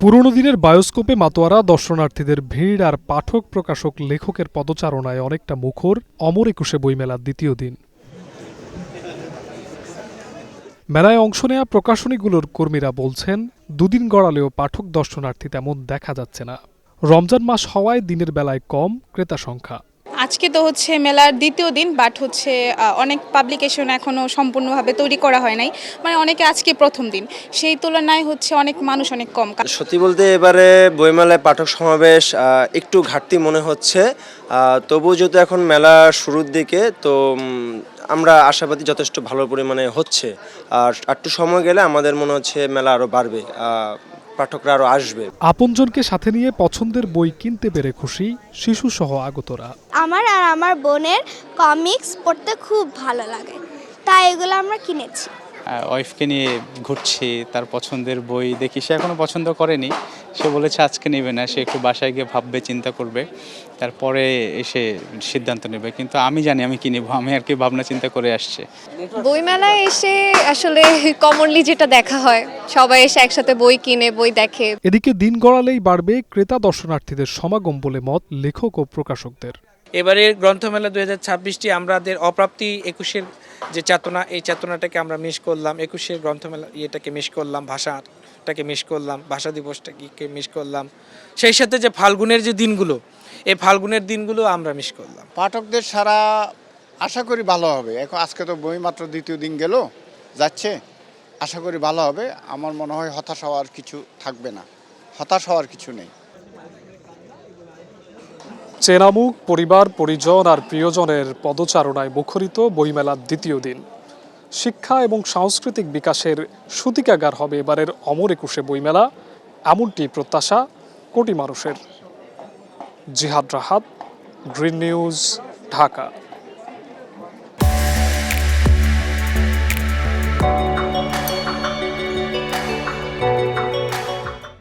পুরনো দিনের বায়োস্কোপে মাতোয়ারা দর্শনার্থীদের ভিড় আর পাঠক প্রকাশক লেখকের পদচারণায় অনেকটা মুখর অমর একুশে বইমেলার দ্বিতীয় দিন। মেলায় অংশ নেয়া প্রকাশনীগুলোর কর্মীরা বলছেন, দুদিন গড়ালেও পাঠক দর্শনার্থী তেমন দেখা যাচ্ছে না। রমজান মাস হওয়ায় দিনের বেলায় কম ক্রেতা সংখ্যা। আজকে তো হচ্ছে মেলার দ্বিতীয় দিন, বাট হচ্ছে অনেক পাবলিকেশন এখনো সম্পূর্ণভাবে তৈরি করা হয় নাই, মানে অনেকে আজকে প্রথম দিন, সেই তুলনায় হচ্ছে অনেক মানুষ অনেক কম। সত্যি বলতে এবারে বইমেলায় পাঠক সমাবেশ একটু ঘাটতি মনে হচ্ছে, তবুও যেহেতু এখন মেলা শুরুর দিকে, তো আমরা আশাবাদী যথেষ্ট ভালো পরিমাণে হচ্ছে। আর একটু সময় গেলে আমাদের মনে হচ্ছে মেলা আরও বাড়বে, পাঠকরা আরও আসবে। আপনজনকে সাথে নিয়ে পছন্দের বই কিনতে পেরে খুশি শিশুসহ আগতরা। আমার আর আমার বোনের কমিক্স পড়তে খুব ভালো লাগে, তাই এগুলো আমরা কিনেছি। ওয়াইফকে নিয়ে ঘুরছি, তার পছন্দের বই দেখি, সে এখনো পছন্দ করেনি, সে বলেছে আজকে নেবে না, সে একটু বাসায় গিয়ে ভাববে, চিন্তা করবে, তারপরে এসে সিদ্ধান্ত নেবে। কিন্তু আমি জানি আমি কি নেব, আমি আর কি ভাবনা চিন্তা করে আসছে। বইমেলায় এসে আসলে কমনলি যেটা দেখা হয়, সবাই এসে একসাথে বই কিনে বই দেখে। এদিকে দিন গড়ালেই বাড়বে ক্রেতা দর্শনার্থীদের সমাগম বলে মত লেখক ও প্রকাশকদের। এবারে গ্রন্থমেলা 2026টি আমাদের অপ্রাপ্তি 21-এর যে চেতনা, এই চেতনাটাকে আমরা মিস করলাম। 21-এর গ্রন্থমেলা ইয়েটাকে মিস করলাম, ভাষাটাকে মিস করলাম, ভাষা দিবসটাকে মিস করলাম। সেই সাথে যে ফাল্গুনের যে দিনগুলো, এই ফাল্গুনের দিনগুলো আমরা মিস করলাম। পাঠকদের সারা আশা করি ভালো হবে। এখন আজকে তো বই মাত্র দ্বিতীয় দিন গেল যাচ্ছে, আশা করি ভালো হবে। আমার মনে হয় হতাশ হওয়ার কিছু থাকবে না, হতাশ হওয়ার কিছু নেই। চেনামুখ, পরিবার পরিজন আর প্রিয়জনের পদচারণায় মুখরিত বইমেলার দ্বিতীয় দিন। শিক্ষা এবং সাংস্কৃতিক বিকাশের সূতিকাগার হবে এবারের অমর একুশে বইমেলা, এমনটি প্রত্যাশা কোটি মানুষের। জিহাদ রাহাত, গ্রিন নিউজ, ঢাকা।